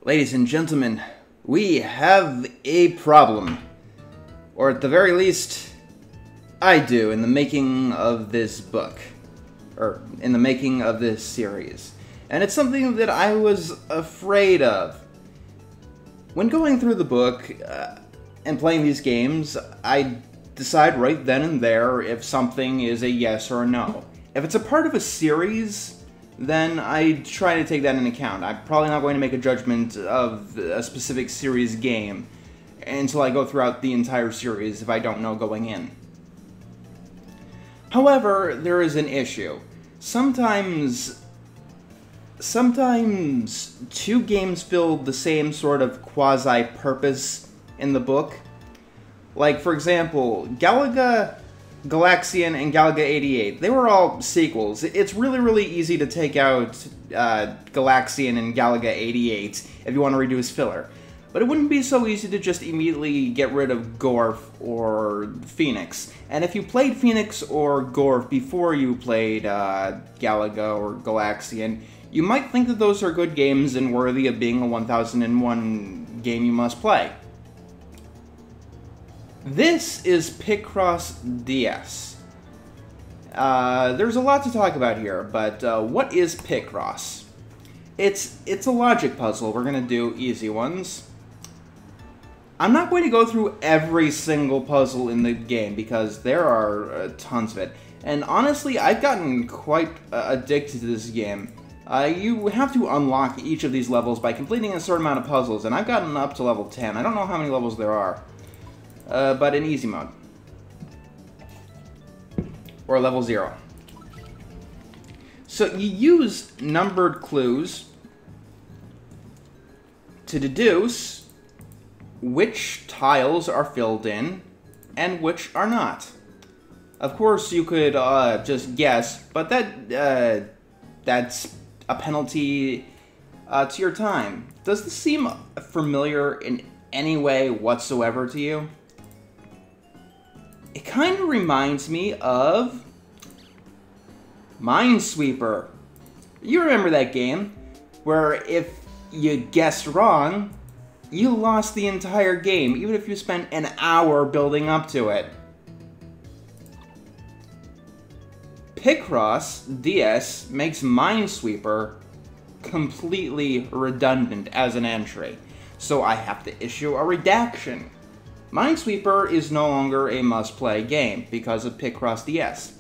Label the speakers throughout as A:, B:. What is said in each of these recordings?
A: Ladies and gentlemen, we have a problem. Or at the very least, I do in the making of this book. Or in the making of this series. And it's something that I was afraid of. When going through the book and playing these games, I decide right then and there if something is a yes or a no. If it's a part of a series, then I try to take that into account. I'm probably not going to make a judgment of a specific series game until I go throughout the entire series if I don't know going in. However, there is an issue. Sometimes two games fill the same sort of quasi-purpose in the book. Like, for example, Galaga Galaxian and Galaga 88. They were all sequels. It's really easy to take out Galaxian and Galaga 88 if you want to reduce filler. But it wouldn't be so easy to just immediately get rid of Gorf or Phoenix. And if you played Phoenix or Gorf before you played Galaga or Galaxian, you might think that those are good games and worthy of being a 1001 game you must play. This is Picross DS. There's a lot to talk about here, but what is Picross? It's a logic puzzle. We're going to do easy ones. I'm not going to go through every single puzzle in the game, because there are tons of it. And honestly, I've gotten quite addicted to this game. You have to unlock each of these levels by completing a certain amount of puzzles, and I've gotten up to level 10. I don't know how many levels there are. But in easy mode. Or level 0. So you use numbered clues to deduce which tiles are filled in and which are not. Of course, you could just guess, but that's a penalty to your time. Does this seem familiar in any way whatsoever to you? It kind of reminds me of Minesweeper. You remember that game, where if you guessed wrong, you lost the entire game, even if you spent an hour building up to it. Picross DS makes Minesweeper completely redundant as an entry, so I have to issue a redaction. Minesweeper is no longer a must-play game because of Picross DS.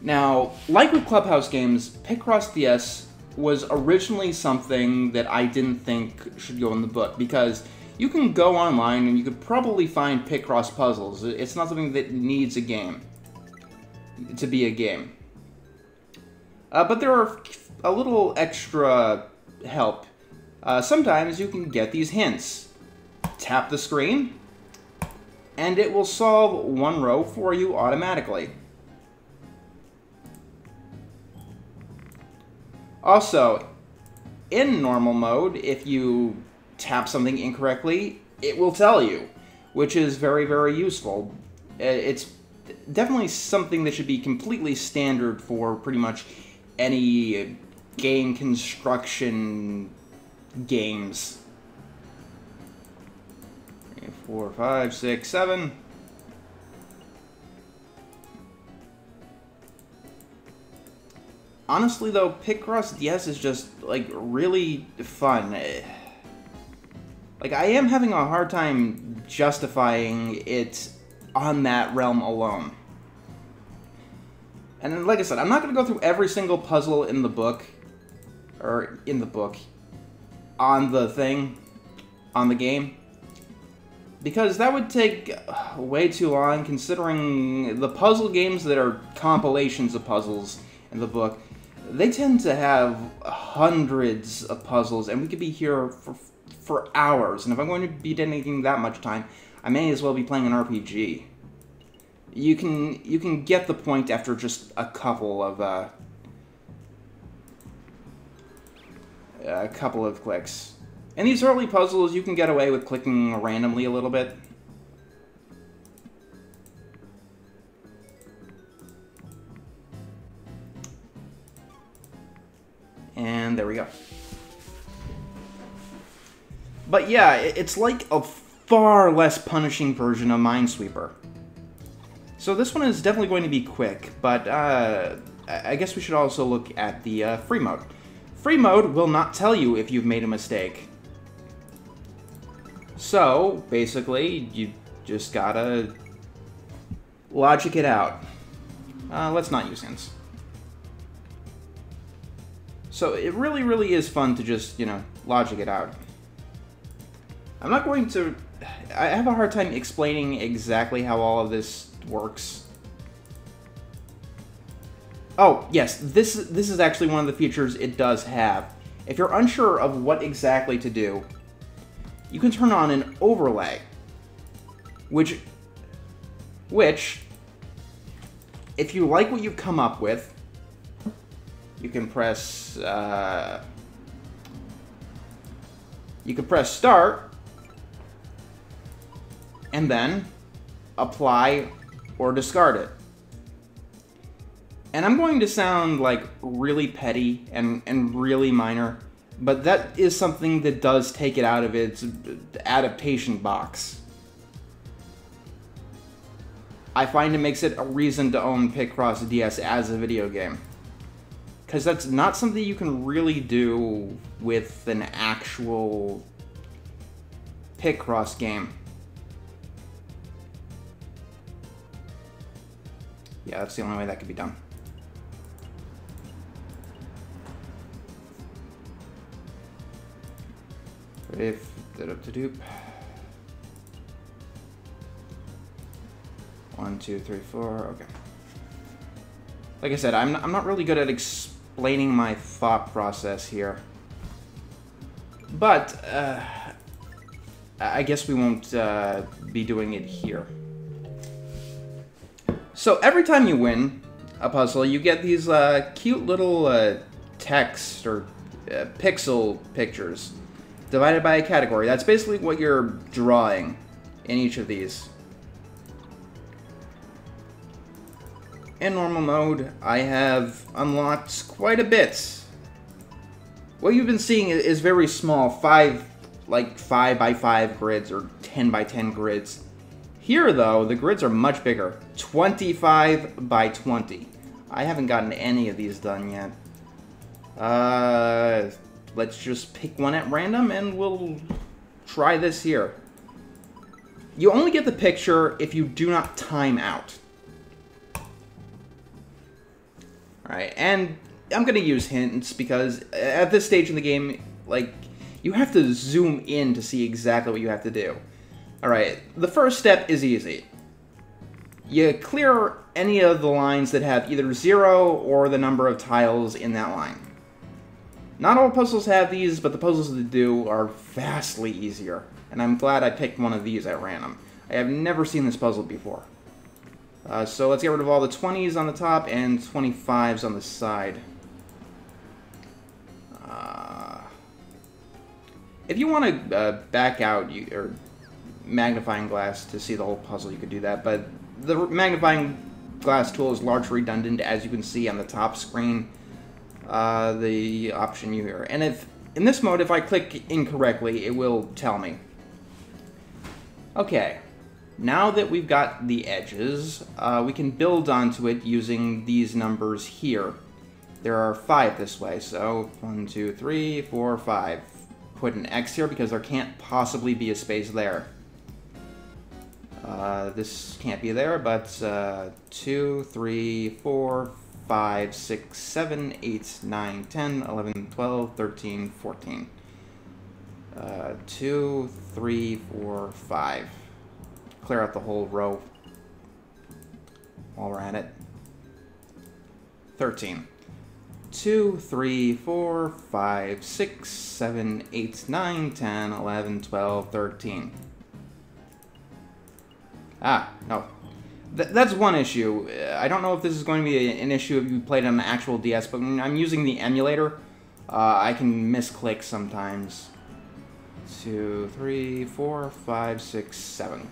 A: Now, like with Clubhouse games, Picross DS was originally something that I didn't think should go in the book, because you can go online and you could probably find Picross puzzles. It's not something that needs a game to be a game. But there are a little extra help. Sometimes you can get these hints. Tap the screen, and it will solve one row for you automatically. Also, in normal mode, if you tap something incorrectly, it will tell you, which is very useful. It's definitely something that should be completely standard for pretty much any game construction games. 4, 5, 6, 7. Honestly, though, Picross DS is just, like, really fun. Like, I am having a hard time justifying it on that realm alone. And like I said, I'm not going to go through every single puzzle in the book, on the game. Because that would take way too long, considering the puzzle games that are compilations of puzzles in the book, they tend to have hundreds of puzzles, and we could be here for hours. And if I'm going to be dedicating that much time, I may as well be playing an RPG. You can get the point after just a couple of clicks. In these early puzzles, you can get away with clicking randomly a little bit. And there we go. But yeah, it's like a far less punishing version of Minesweeper. So this one is definitely going to be quick, but I guess we should also look at the free mode. Free mode will not tell you if you've made a mistake. So, basically, you just gotta logic it out. Let's not use hints. So it really is fun to just, you know, logic it out. I'm not going to... I have a hard time explaining exactly how all of this works. Oh, yes, this is actually one of the features it does have. If you're unsure of what exactly to do, you can turn on an overlay, which, if you like what you've come up with, you can press start, and then apply or discard it. And I'm going to sound like really petty and really minor, but that is something that does take it out of its adaptation box. I find it makes it a reason to own Picross DS as a video game. Because that's not something you can really do with an actual Picross game. Yeah, that's the only way that could be done. If da-da-da-doop. 1, 2, 3, 4. Okay. Like I said, I'm not really good at explaining my thought process here, but I guess we won't be doing it here. So every time you win a puzzle, you get these cute little text or pixel pictures divided by a category. That's basically what you're drawing in each of these. In normal mode, I have unlocked quite a bit. What you've been seeing is very small, 5 by 5 grids or 10 by 10 grids. Here, though, the grids are much bigger, 25 by 20. I haven't gotten any of these done yet. Let's just pick one at random and we'll try this here. You only get the picture if you do not time out. Alright, and I'm gonna use hints because at this stage in the game, like, you have to zoom in to see exactly what you have to do. Alright, the first step is easy. You clear any of the lines that have either 0 or the number of tiles in that line. Not all puzzles have these, but the puzzles that do are vastly easier, and I'm glad I picked one of these at random. I have never seen this puzzle before. So let's get rid of all the 20s on the top and 25s on the side. If you want to back out or magnifying glass to see the whole puzzle, you could do that, but the magnifying glass tool is largely redundant, as you can see on the top screen. The option you hear. And if in this mode, if I click incorrectly, it will tell me. Okay, now that we've got the edges, we can build onto it using these numbers here. There are 5 this way, so 1, 2, 3, 4, 5. Put an X here because there can't possibly be a space there. This can't be there, but 2, 3, 4, 5, 6, 7, 8, 9, 10, 11, 12, 13, 14. 2, 3, 4, 5. Clear out the whole row while we're at it. 13. 2, 3, 4, 5, 6, 7, 8, 9, 10, 11, 12, 13. Ah, no. That's one issue. I don't know if this is going to be an issue if you played on an actual DS, but when I'm using the emulator, I can misclick sometimes. 2, 3, 4, 5, 6, 7.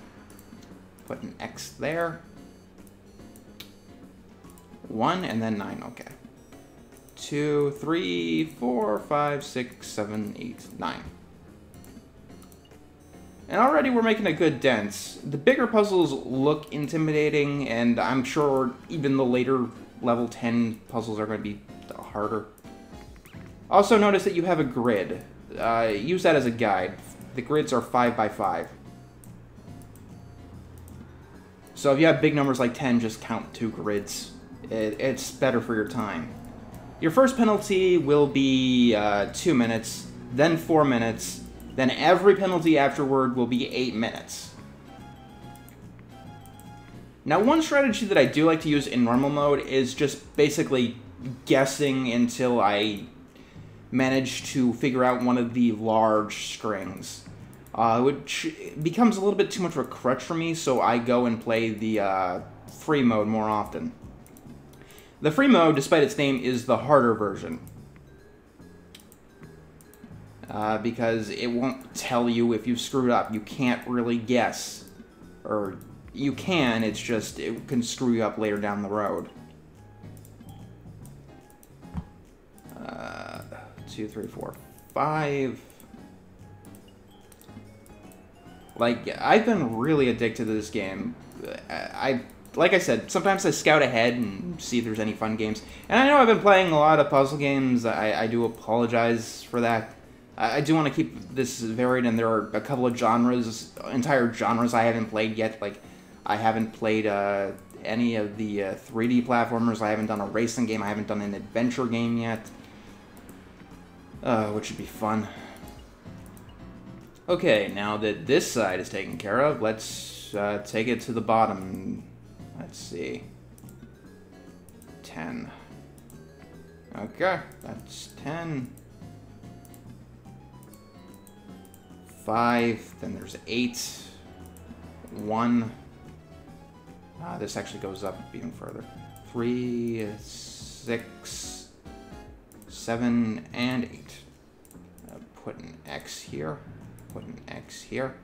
A: Put an X there. 1 and then 9, okay. 2, 3, 4, 5, 6, 7, 8, 9. And already we're making a good dent. The bigger puzzles look intimidating, and I'm sure even the later level 10 puzzles are going to be harder. Also notice that you have a grid. Use that as a guide. The grids are 5 by 5. So if you have big numbers like 10, just count 2 grids. It's better for your time. Your first penalty will be 2 minutes, then 4 minutes, then every penalty afterward will be 8 minutes. Now, one strategy that I do like to use in normal mode is just basically guessing until I manage to figure out one of the large strings, which becomes a little bit too much of a crutch for me, so I go and play the free mode more often. The free mode, despite its name, is the harder version. Because it won't tell you if you've screwed up. You can't really guess. Or, you can, it's just, it can screw you up later down the road. 2, 3, 4, 5. Like, I've been really addicted to this game. Like I said, sometimes I scout ahead and see if there's any fun games. And I know I've been playing a lot of puzzle games. I do apologize for that. I do want to keep this varied, and there are a couple of genres, entire genres I haven't played yet. Like, I haven't played any of the 3D platformers. I haven't done a racing game. I haven't done an adventure game yet. Which should be fun. Okay, now that this side is taken care of, let's take it to the bottom. Let's see. 10. Okay, that's 10. 5, then there's 8. 1. This actually goes up even further. 3, 6, 7, and 8. Put an X here. Put an X here.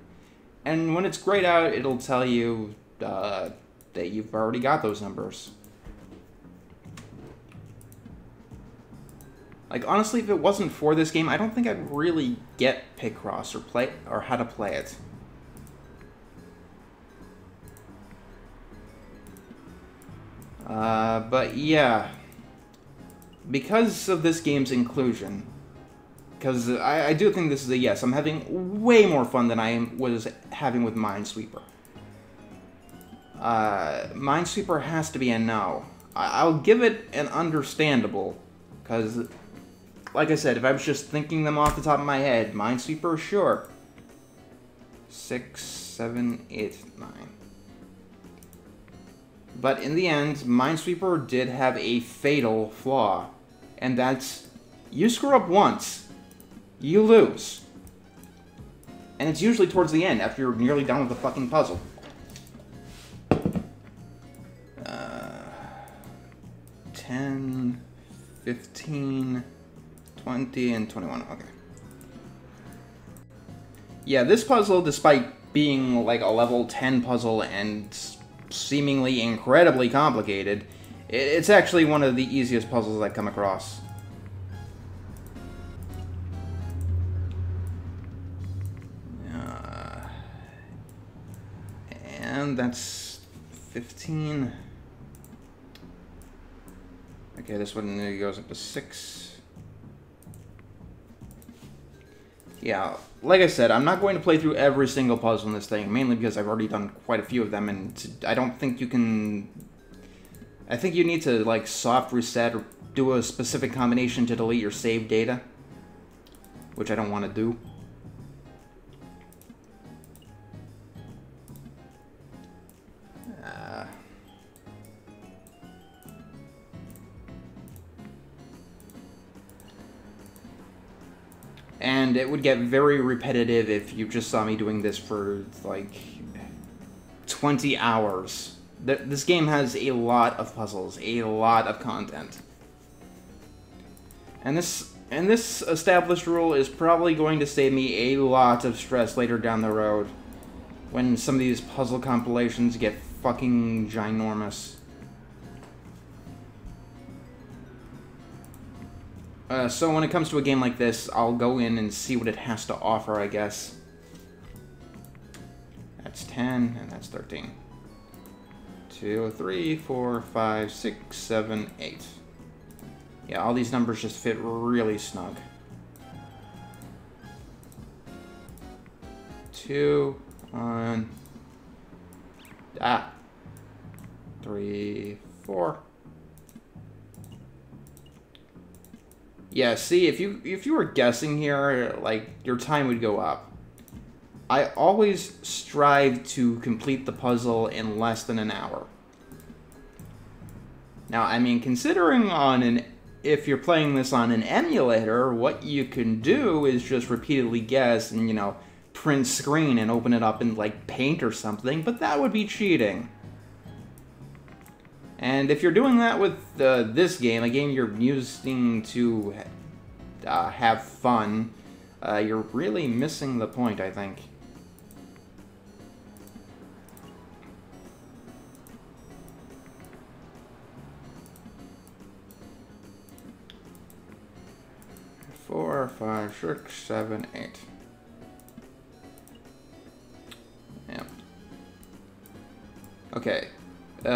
A: And when it's grayed out, it'll tell you that you've already got those numbers. Like, honestly, if it wasn't for this game, I don't think I'd really get Picross or how to play it. But yeah, because of this game's inclusion, because I do think this is a yes, I'm having way more fun than I was having with Minesweeper. Minesweeper has to be a no. I'll give it an understandable, because, like I said, if I was just thinking them off the top of my head, Minesweeper, sure. 6, 7, 8, 9. But in the end, Minesweeper did have a fatal flaw, and that's, you screw up once, you lose. And it's usually towards the end, after you're nearly done with the fucking puzzle. 10, 15, 20, and 21, okay. Yeah, this puzzle, despite being like a level 10 puzzle and seemingly incredibly complicated, it's actually one of the easiest puzzles I've come across. And that's 15. Okay, this one goes up to 6. Yeah, like I said, I'm not going to play through every single puzzle in this thing, mainly because I've already done quite a few of them, and I don't think you can... I think you need to, like, soft reset or do a specific combination to delete your saved data, which I don't want to do. And it would get very repetitive if you just saw me doing this for, like, 20 hours. This game has a lot of puzzles, a lot of content. And this established rule is probably going to save me a lot of stress later down the road, when some of these puzzle compilations get fucking ginormous. So when it comes to a game like this, I'll go in and see what it has to offer, I guess. That's 10, and that's 13. 2, 3, 4, 5, 6, 7, 8. Yeah, all these numbers just fit really snug. 2, 1, 3, 4. Yeah, see, if you were guessing here, like, your time would go up. I always strive to complete the puzzle in less than an hour. Now, I mean, considering if you're playing this on an emulator, what you can do is just repeatedly guess and, you know, print screen and open it up in, like, Paint or something, but that would be cheating. And if you're doing that with this game, a game you're using to have fun, you're really missing the point, I think. Four, 5, 6, 7, 8. Yeah. Okay.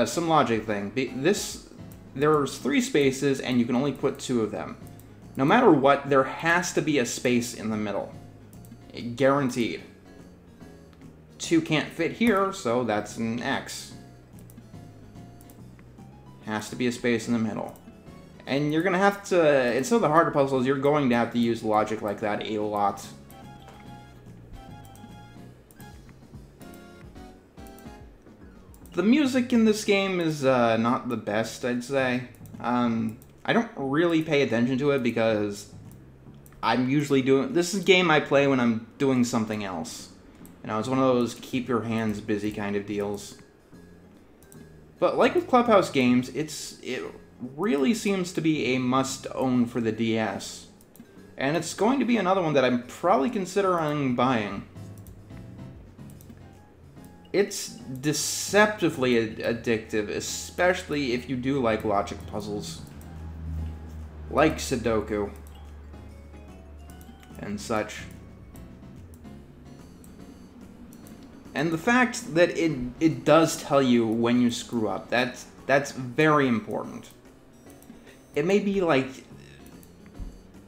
A: Some logic thing. There's 3 spaces, and you can only put 2 of them. No matter what, there has to be a space in the middle. Guaranteed. 2 can't fit here, so that's an X. Has to be a space in the middle. And you're going to have to, in some of the harder puzzles, you're going to have to use logic like that a lot. The music in this game is not the best, I'd say. I don't really pay attention to it because I'm usually this is a game I play when I'm doing something else. You know, it's one of those keep your hands busy kind of deals. But like with Clubhouse games, it really seems to be a must-own for the DS. And it's going to be another one that I'm probably considering buying. It's deceptively addictive, especially if you do like logic puzzles. Like Sudoku. And such. And the fact that it does tell you when you screw up, that's very important. It may be like...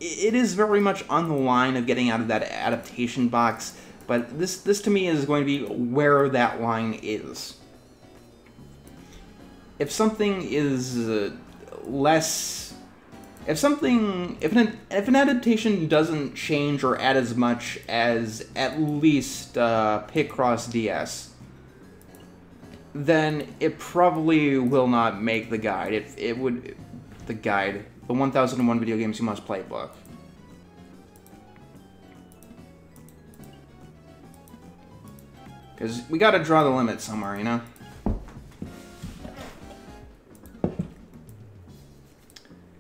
A: It is very much on the line of getting out of that adaptation box, but this to me is going to be where that line is. If something is less... If an adaptation doesn't change or add as much as at least Picross DS, then it probably will not make the guide. The guide. The 1001 Video Games You Must Play book. Because we gotta draw the limit somewhere, you know?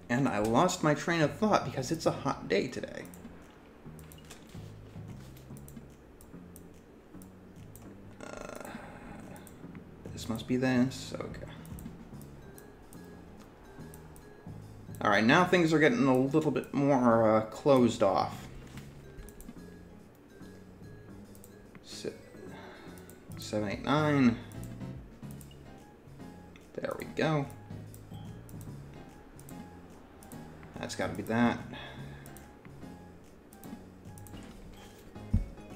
A: And I lost my train of thought because it's a hot day today. This must be this. Okay. Alright, now things are getting a little bit more closed off. 7, 8, 9. There we go. That's got to be that.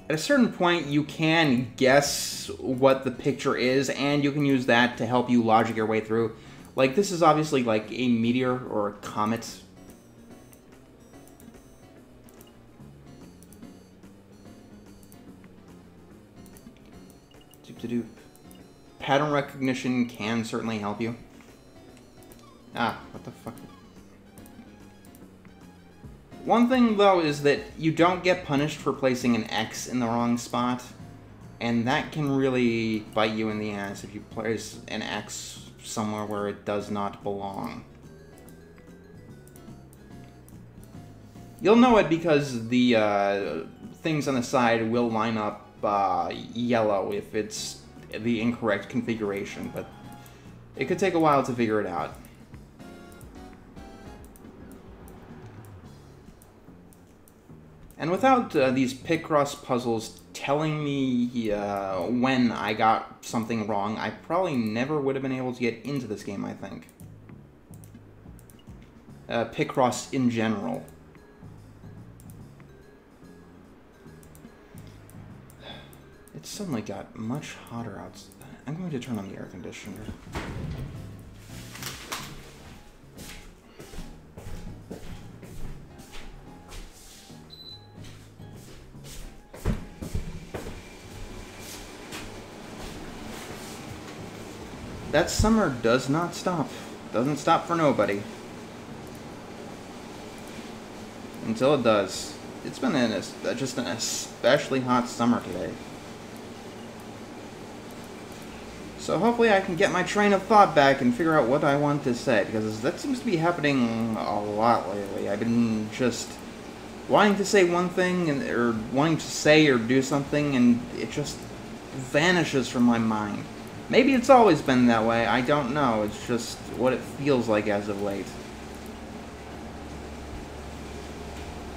A: At a certain point, you can guess what the picture is, and you can use that to help you logic your way through. Like, this is obviously like a meteor or a comet. Doop-de-doop. Pattern recognition can certainly help you. Ah, what the fuck? One thing, though, is that you don't get punished for placing an X in the wrong spot, and that can really bite you in the ass if you place an X somewhere where it does not belong. You'll know it because the things on the side will line up yellow if it's the incorrect configuration, but it could take a while to figure it out. And without these Picross puzzles telling me when I got something wrong, I probably never would have been able to get into this game, I think. Picross in general. It's suddenly got much hotter outside. I'm going to turn on the air conditioner. That summer does not stop. Doesn't stop for nobody. Until it does. It's been just an especially hot summer today. So hopefully I can get my train of thought back and figure out what I want to say, because that seems to be happening a lot lately. I've been just wanting to say one thing, or wanting to say or do something, and it just vanishes from my mind. Maybe it's always been that way, I don't know. It's just what it feels like as of late.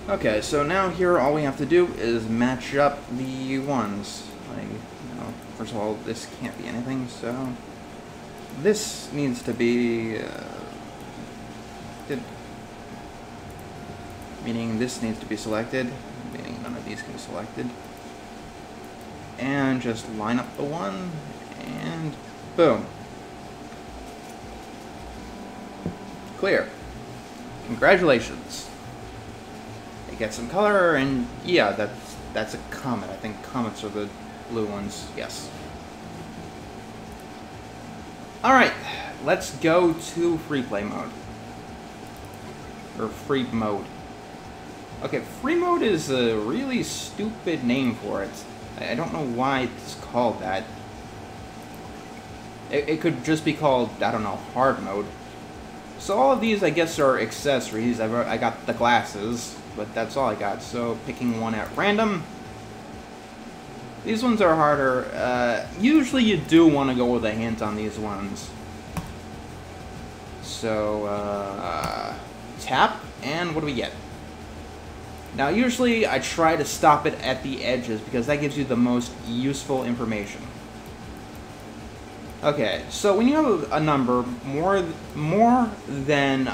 A: Okay, so now here all we have to do is match up the ones. Like, first of all, this can't be anything, so this needs to be meaning this needs to be selected, meaning none of these can be selected, and just line up the one, and boom. Clear. Congratulations. It gets some color, and yeah, that's a comet. I think comets are the blue ones, yes. Alright, let's go to free play mode. Or free mode. Okay, free mode is a really stupid name for it. I don't know why it's called that. It could just be called, I don't know, hard mode. So all of these, I guess, are accessories. I got the glasses, but that's all I got. So picking one at random. These ones are harder. Usually you do want to go with a hint on these ones. So, tap, and what do we get? Now, usually I try to stop it at the edges, because that gives you the most useful information. Okay, so when you have a number more than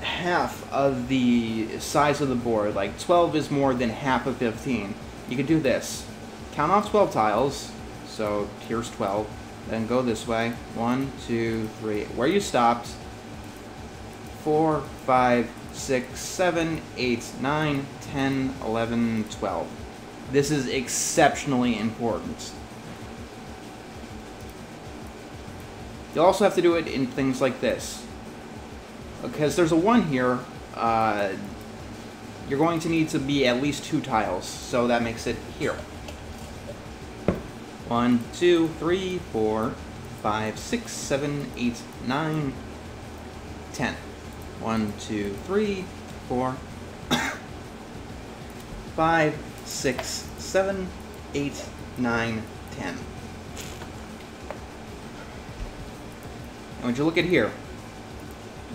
A: half of the size of the board, like 12 is more than half of 15, you can do this. Count off 12 tiles, so here's 12, then go this way, 1, 2, 3, where you stopped, 4, 5, 6, 7, 8, 9, 10, 11, 12. This is exceptionally important. You'll also have to do it in things like this. Because there's a 1 here, you're going to need to be at least 2 tiles, so that makes it here. 1, 2, 3, 4, 5, 6, 7, 8, 9, 10. 1, 2, 3, 4, 5, 6, 7, 8, 9, 10. And when you look at here,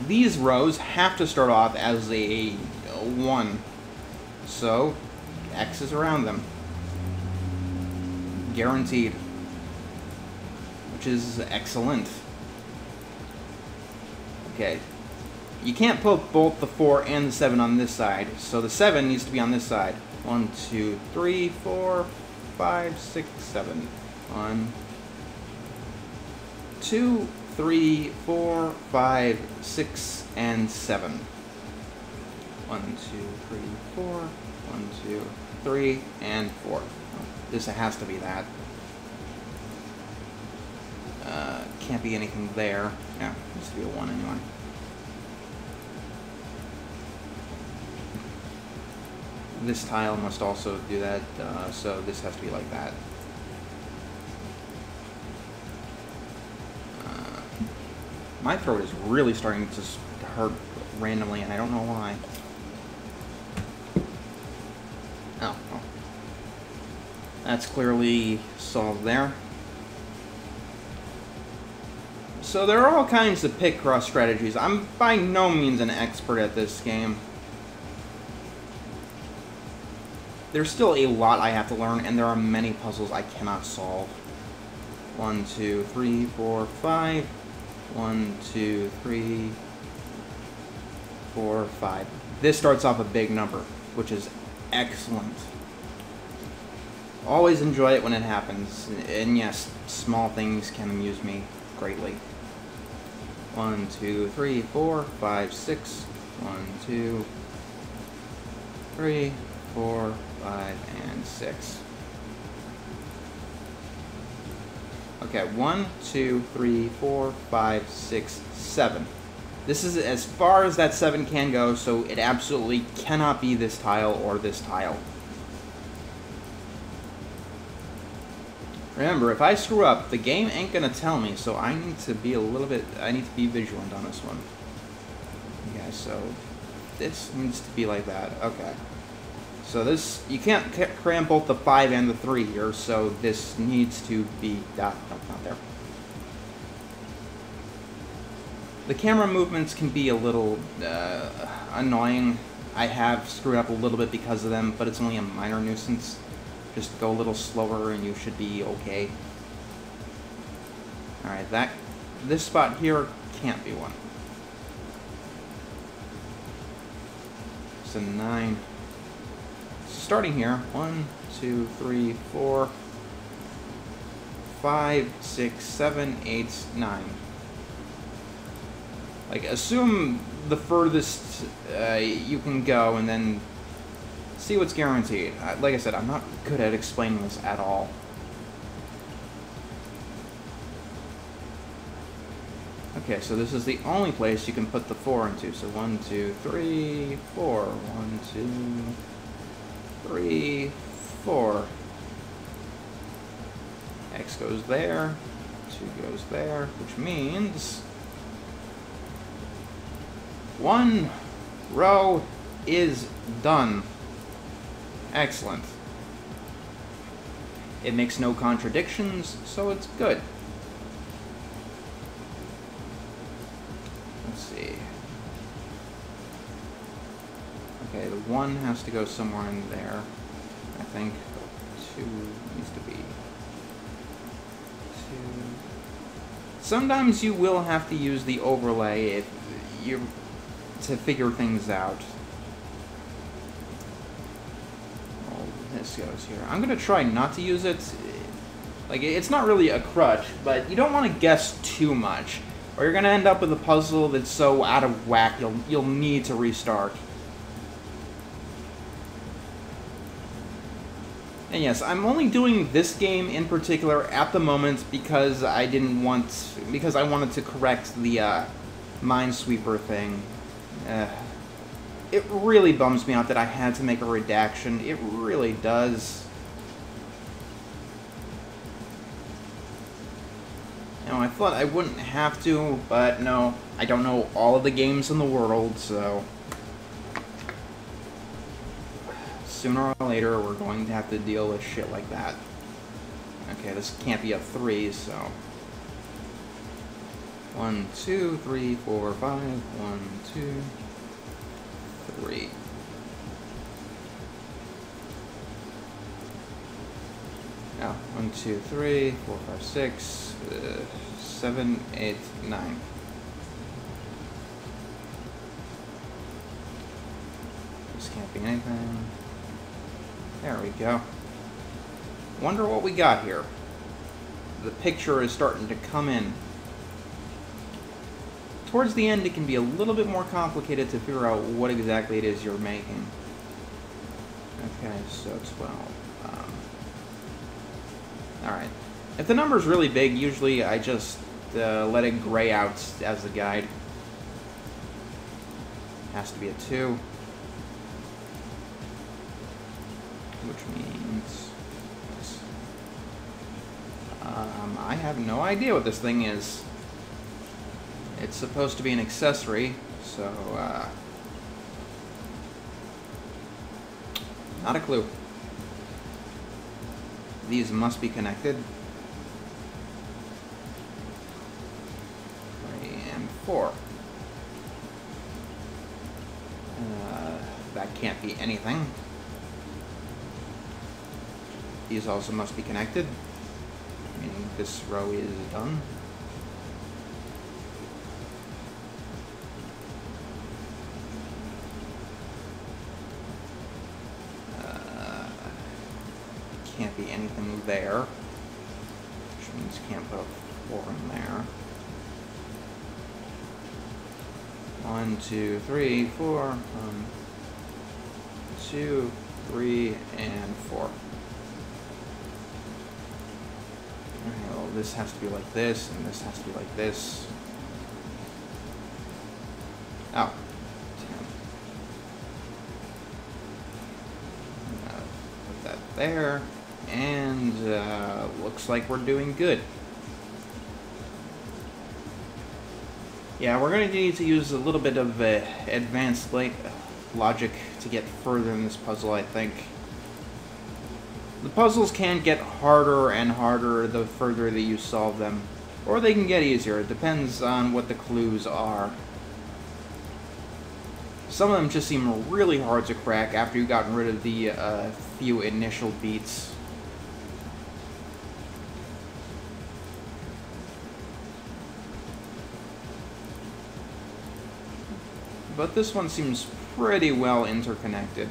A: these rows have to start off as a 1. So, X is around them. Guaranteed. Which is excellent. Okay. You can't put both the 4 and the 7 on this side, so the 7 needs to be on this side. 1, 2, 3, 4, 5, 6, 7. 1, 2, 3, 4, 5, 6, and 7. 1, 2, 3, 4, 1, 2, 3, and 4. This has to be that. Can't be anything there. Yeah, it needs to be a 1 anyway. This tile must also do that, so this has to be like that. My throat is really starting to hurt randomly, and I don't know why. Oh, well. That's clearly solved there. So there are all kinds of Picross strategies. I'm by no means an expert at this game. There's still a lot I have to learn, and there are many puzzles I cannot solve. 1, 2, 3, 4, 5. 1, 2, 3, 4, 5. This starts off a big number, which is excellent. Always enjoy it when it happens, and yes, small things can amuse me greatly. 1, 2, 3, 4, 5, 6. 1, 2, 3, 4, 5, and 6. Okay, 1, 2, 3, 4, 5, 6, 7. This is as far as that 7 can go, so it absolutely cannot be this tile or this tile. Remember, if I screw up, the game ain't gonna tell me, so I need to be vigilant on this one. Okay, so this needs to be like that. Okay. So this, you can't cram both the 5 and the 3 here, so this needs to be, no, not there. The camera movements can be a little annoying. I have screwed up a little bit because of them, but it's only a minor nuisance. Just go a little slower and you should be okay. Alright, this spot here can't be one. So 9. Starting here, 1, 2, 3, 4, 5, 6, 7, 8, 9. Like, assume the furthest you can go and then see what's guaranteed. Like I said, I'm not good at explaining this at all. Okay, so this is the only place you can put the 4 into. So 1, 2, 3, 4. 1, 2, 3, 4. X goes there. 2 goes there, which means 1 row is done. Excellent. It makes no contradictions, so it's good. Let's see. Okay, the 1 has to go somewhere in there, I think. 2 needs to be 2. Sometimes you will have to use the overlay if you to figure things out. Oh, this goes here. I'm gonna try not to use it. Like, it's not really a crutch, but you don't want to guess too much, or you're gonna end up with a puzzle that's so out of whack you'll need to restart. And yes, I'm only doing this game in particular at the moment because I wanted to correct the Minesweeper thing. It really bums me out that I had to make a redaction. It really does. Now, I thought I wouldn't have to, but no, I don't know all of the games in the world, so sooner or later we're going to have to deal with shit like that. Okay, this can't be a 3, so 1, 2, 3, 4, 5. 1, 2, 3. Now, 1, 2, 3, 4, 5, 6, 7, 8, 9. This can't be anything. There we go. Wonder what we got here. The picture is starting to come in. Towards the end, it can be a little bit more complicated to figure out what exactly it is you're making. Okay, so 12. Alright. If the number's really big, usually I just let it gray out as the guide. Has to be a 2. Which means this. I have no idea what this thing is. It's supposed to be an accessory, so, not a clue. These must be connected. 4. That can't be anything. These also must be connected, meaning this row is done. Can't be anything there, which means you can't put a 4 in there. 1, 2, 3, 4. 1, 2, 3, and 4. Alright, well, this has to be like this, and this has to be like this. Oh. Put that there. And looks like we're doing good. Yeah, we're going to need to use a little bit of advanced logic to get further in this puzzle, I think. The puzzles can get harder and harder the further that you solve them. Or they can get easier. It depends on what the clues are. Some of them just seem really hard to crack after you've gotten rid of the few initial beats. But this one seems pretty well interconnected.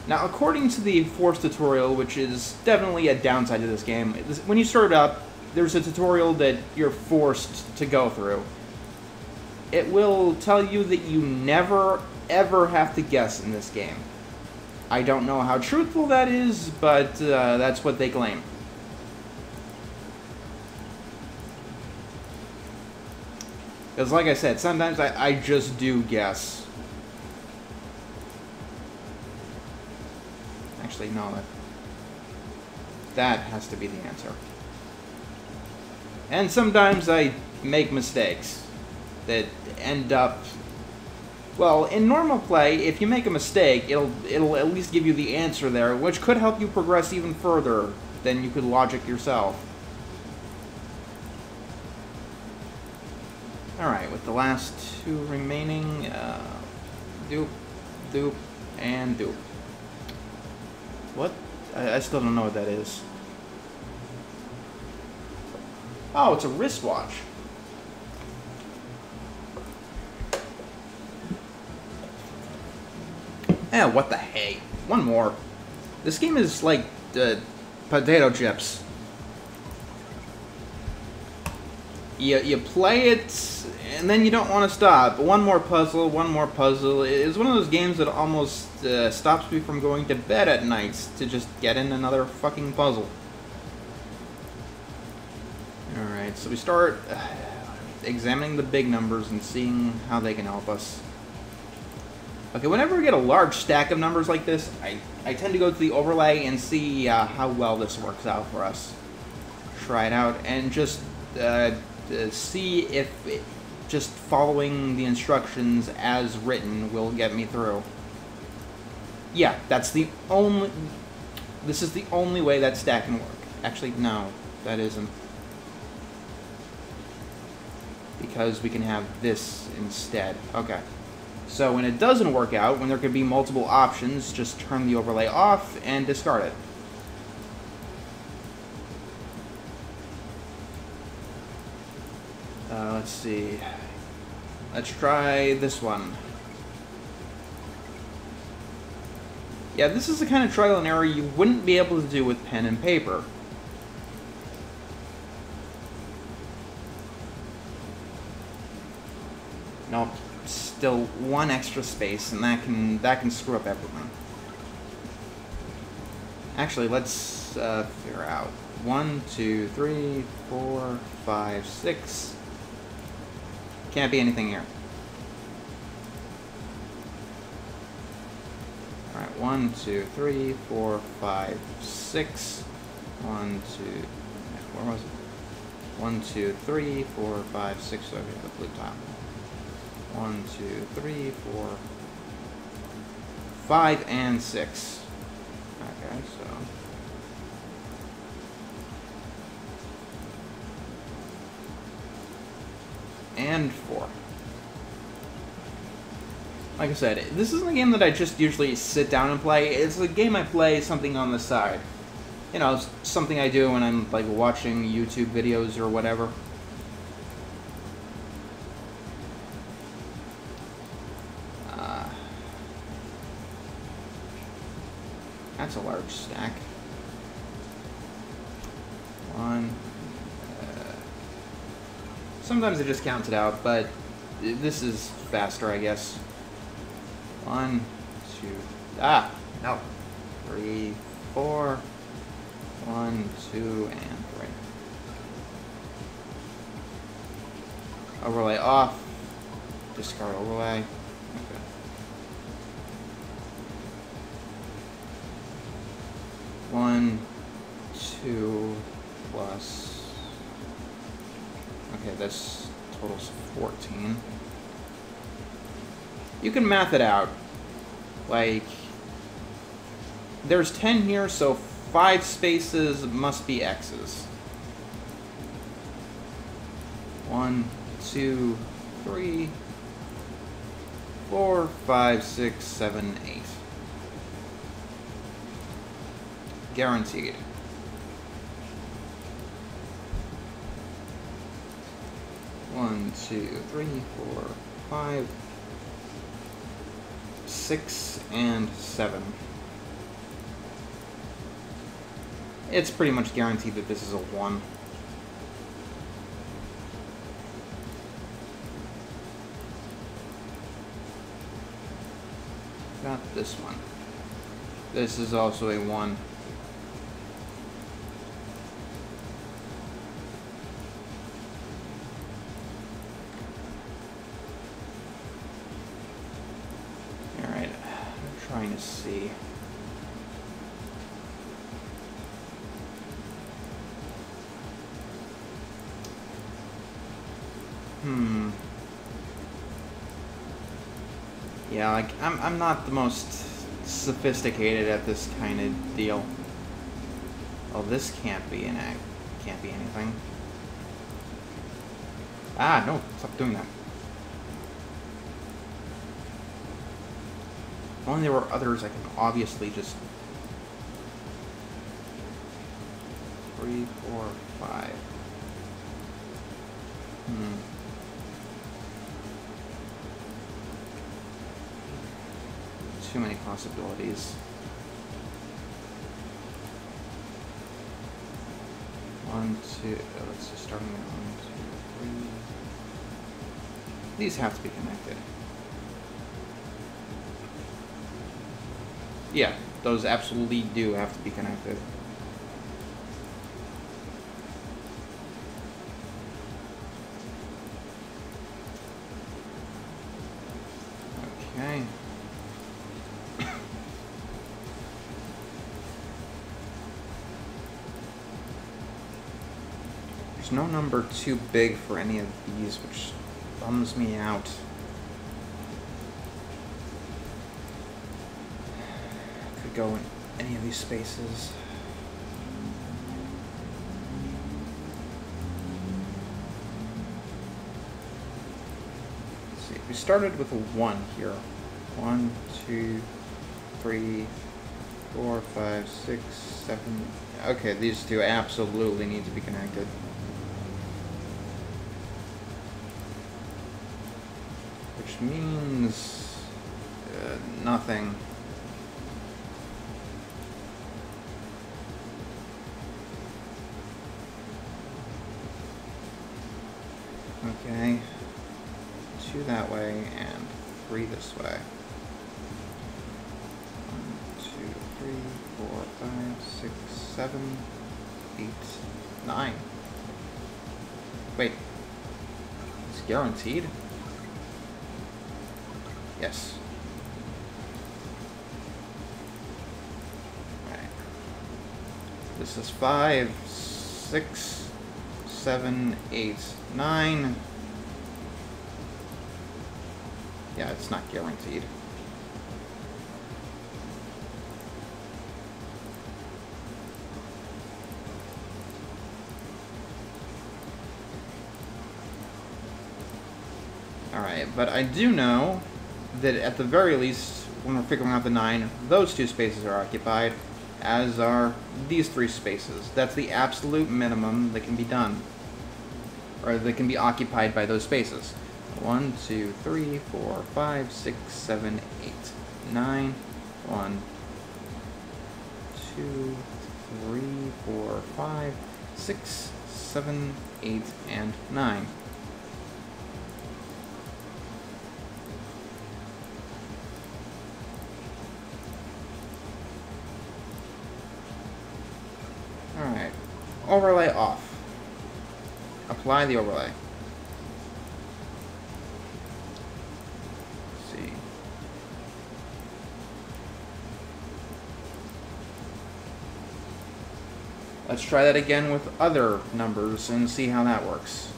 A: Now, according to the Force tutorial, which is definitely a downside to this game, when you start up, there's a tutorial that you're forced to go through. It will tell you that you never, ever have to guess in this game. I don't know how truthful that is, but that's what they claim. Because, like I said, sometimes I just do guess. Actually, no. That has to be the answer. And sometimes I make mistakes that end up... Well, in normal play, if you make a mistake, it'll at least give you the answer there, which could help you progress even further than you could logic yourself. Alright, with the last 2 remaining, dupe, dupe, and dupe. What? I still don't know what that is. Oh, it's a wristwatch. Eh, what the hey? One more. This game is like potato chips. You play it, and then you don't want to stop. One more puzzle, one more puzzle. It's one of those games that almost stops me from going to bed at nights to just get in another fucking puzzle. Alright, so we start examining the big numbers and seeing how they can help us. Okay, whenever we get a large stack of numbers like this, I tend to go to the overlay and see how well this works out for us. Try it out and just see if just following the instructions as written will get me through. Yeah, that's the only... This is the only way that stack can work. Actually, no, that isn't. Because we can have this instead. Okay. So when it doesn't work out, when there could be multiple options, just turn the overlay off and discard it. Let's see. Let's try this one. Yeah, this is the kind of trial and error you wouldn't be able to do with pen and paper. Nope. Still one extra space, and that can screw up everything. Actually, let's figure out 1, 2, 3, 4, 5, 6. Can't be anything here. All right, 1, 2, 3, 4, 5, 6. 1, 2. Where was it? 1, 2, 3, 4, 5, 6. Okay, the blue tile. 1, 2, 3, 4, 5, and 6. Okay, so and 4. Like I said, this isn't a game that I just usually sit down and play. It's a game I play something on the side. You know, something I do when I'm like watching YouTube videos or whatever. That's a large stack. 1. Sometimes it just counts it out, but this is faster, I guess. 1, 2. Ah, no. 3, 4. 1, 2, and 3. Overlay off. Discard overlay. Okay. 1, 2 plus. Okay, this totals 14. You can math it out. Like, there's 10 here, so 5 spaces must be X's. 1, 2, 3, 4, 5, 6, 7, 8. Guaranteed. One, 2, 3, 4, 5, 6, and 7. It's pretty much guaranteed that this is a 1. Got this one. This is also a 1. Alright, I'm trying to see. Yeah, like, I'm not the most sophisticated at this kind of deal. Oh, this can't be an act. Can't be anything. Ah, no, stop doing that. If only there were others I can obviously just... 3, 4, 5. Too many possibilities. 1, 2. Let's just start with 1, 2, 3. These have to be connected. Yeah, those absolutely do have to be connected. Okay. There's no number too big for any of these, which bums me out. Could go in any of these spaces. Let's see, we started with a 1 here. 1, 2, 3, 4, 5, 6, 7. Okay, these two absolutely need to be connected. Which means nothing. Okay, 2 that way and 3 this way. 1, 2, 3, 4, 5, 6, 7, 8, 9. Wait, it's guaranteed? Yes. Alright. This is 5, 6, 7, 8, 9. Yeah, it's not guaranteed. Okay, but I do know that at the very least, when we're figuring out the 9, those 2 spaces are occupied, as are these 3 spaces. That's the absolute minimum that can be done, or that can be occupied by those spaces. 1, 2, 3, 4, 5, 6, 7, 8, 9. 1, 2, 3, 4, 5, 6, 7, 8, and 9. Alright. Overlay off. Apply the overlay. Let's see. Let's try that again with other numbers and see how that works.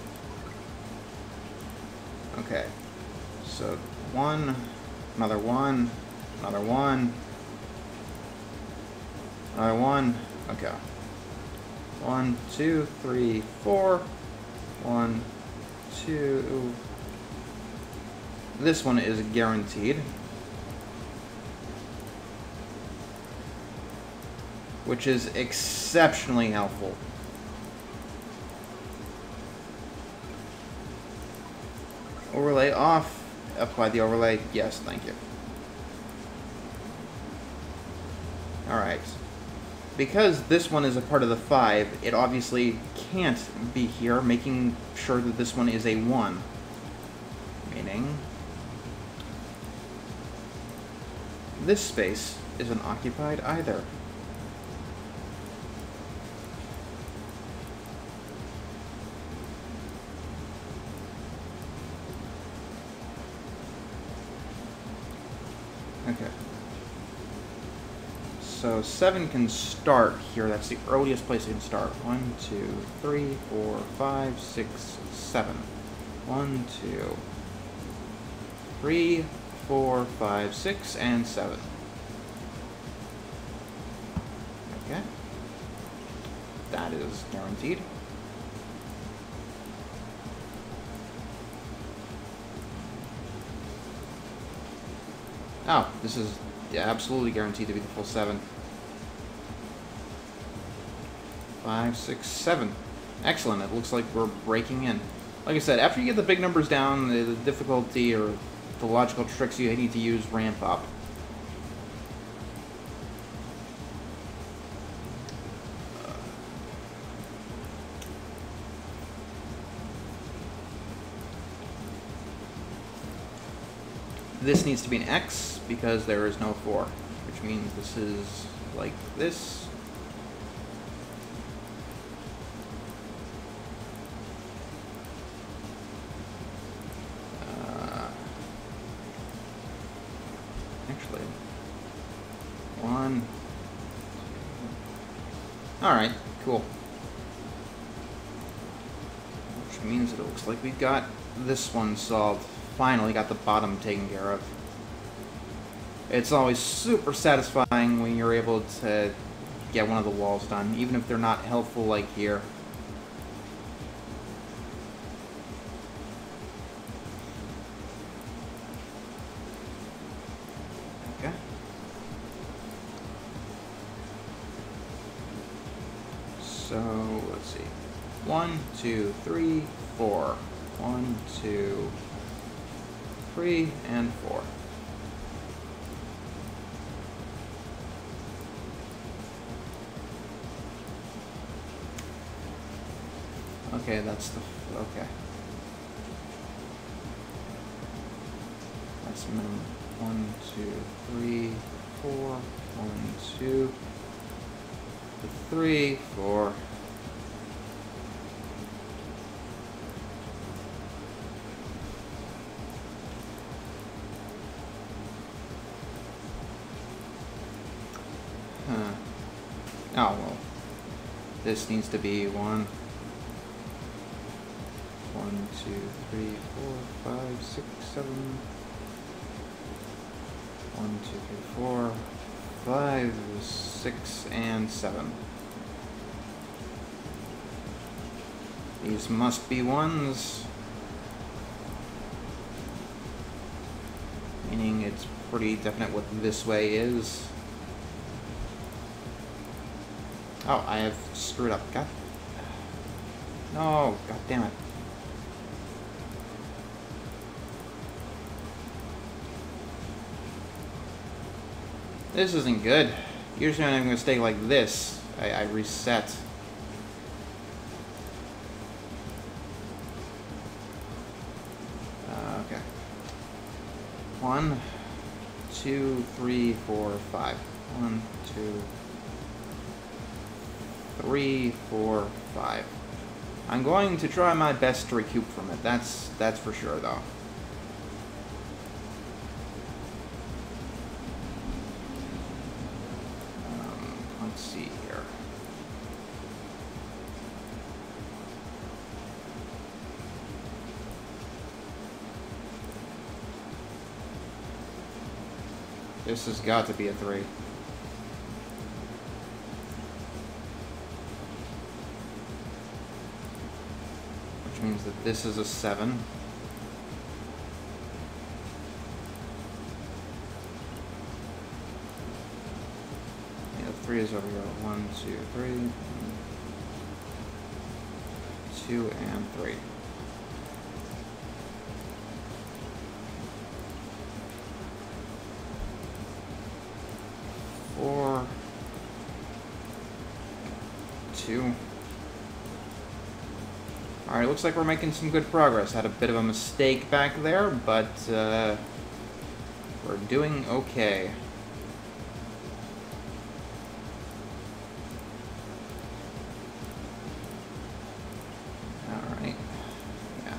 A: Okay. So 1, another 1, another 1, another 1. Okay. 1, 2, 3, 4. 1, 2. This one is guaranteed, which is exceptionally helpful. Overlay off. Apply the overlay. Yes, thank you. Alright. Because this one is a part of the 5, it obviously can't be here, making sure that this one is a 1. Meaning this space isn't occupied either. Okay. So 7 can start here. That's the earliest place it can start. 1, 2, 3, 4, 5, 6, 7. 1, 2, 3, 4, 5, 6, and 7. Okay. That is guaranteed. Oh, this is absolutely guaranteed to be the full 7. 5, 6, 7. Excellent. It looks like we're breaking in. Like I said, after you get the big numbers down, the difficulty or the logical tricks you need to use ramp up. This needs to be an X because there is no 4, which means this is like this. Actually, 1. Alright, cool. Which means that it looks like we've got this one solved. Finally got the bottom taken care of. It's always super satisfying when you're able to get one of the walls done, even if they're not helpful like here. Okay. So, let's see. 1, 2, 3, 4. 1, 2, 3, and 4. Okay, that's the... okay. That's minimum. 1, 2, 3, 4. 1, 2, 3, 4. Oh, well, this needs to be 1, 2, 3, 4, 5, 6, 7. 1, 2, 3, 4, 5, 6, and 7. These must be 1s. meaning it's pretty definite what this way is. Oh, I have screwed up. God. No, god damn it. This isn't good. Usually when I make a mistake like this, I reset. Okay. 1, 2, 3, 4, 5. 1, 2, 3, 4, 5. I'm going to try my best to recoup from it. That's for sure, though. Let's see here. This has got to be a 3. Which means that this is a 7. Yeah, 3 is over here. 1, 2, 3. 2 and 3. Four, 2. Alright, looks like we're making some good progress. Had a bit of a mistake back there, but we're doing okay. Alright. Yeah.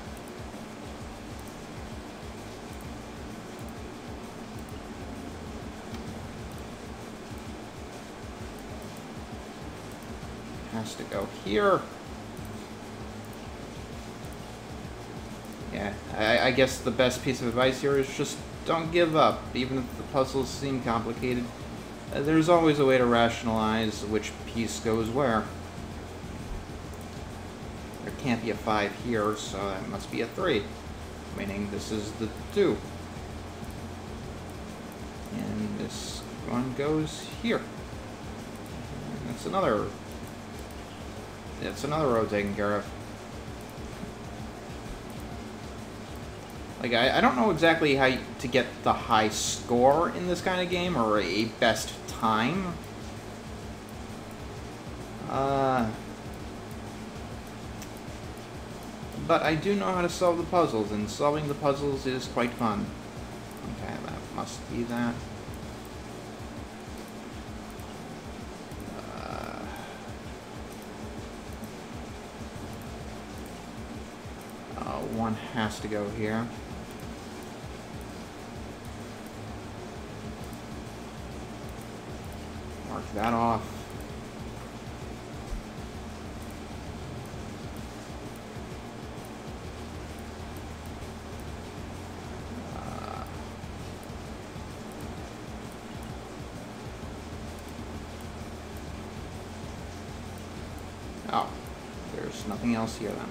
A: Has to go here. Yeah, I guess the best piece of advice here is just don't give up. Even if the puzzles seem complicated, there's always a way to rationalize which piece goes where. There can't be a 5 here, so that must be a 3. Meaning this is the 2. And this one goes here. And that's another row taken care of. Like, I don't know exactly how to get the high score in this kind of game, or a best time. But I do know how to solve the puzzles, and solving the puzzles is quite fun. Okay, that must be that. One has to go here. Mark that off. Oh, there's nothing else here then.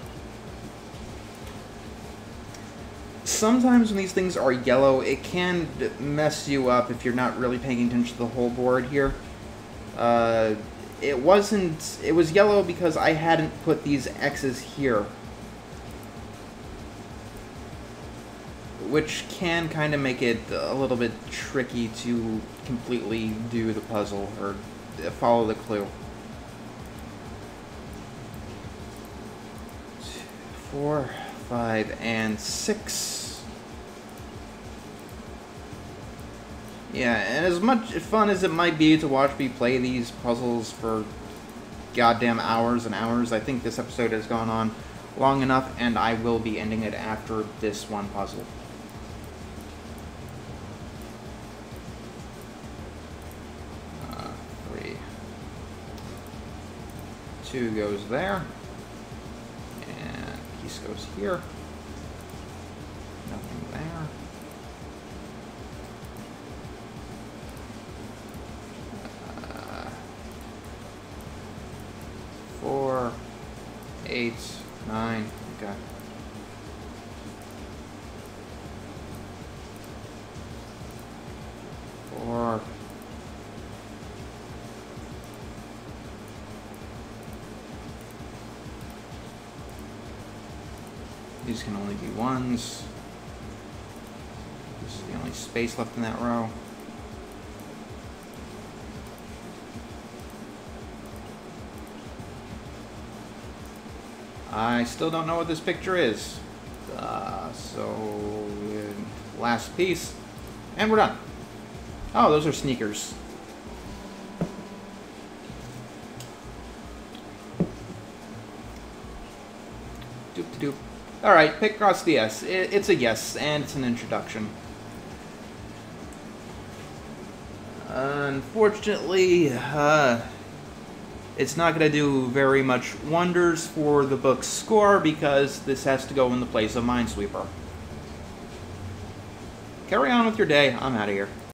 A: Sometimes when these things are yellow, it can mess you up if you're not really paying attention to the whole board here. It was yellow because I hadn't put these X's here. Which can kind of make it a little bit tricky to completely do the puzzle, or follow the clue. 4, 5, and 6. Yeah, and as much fun as it might be to watch me play these puzzles for goddamn hours and hours, I think this episode has gone on long enough, and I will be ending it after this one puzzle. Three. 2 goes there. And piece goes here. Nothing there. 4, 8, 9. Okay. These can only be ones. This is the only space left in that row. I still don't know what this picture is. Last piece. And we're done. Oh, those are sneakers. Doop-de-doop. Alright, Picross DS. It's a yes, and it's an introduction. Unfortunately, it's not going to do very much wonders for the book's score because this has to go in the place of Minesweeper. Carry on with your day. I'm out of here.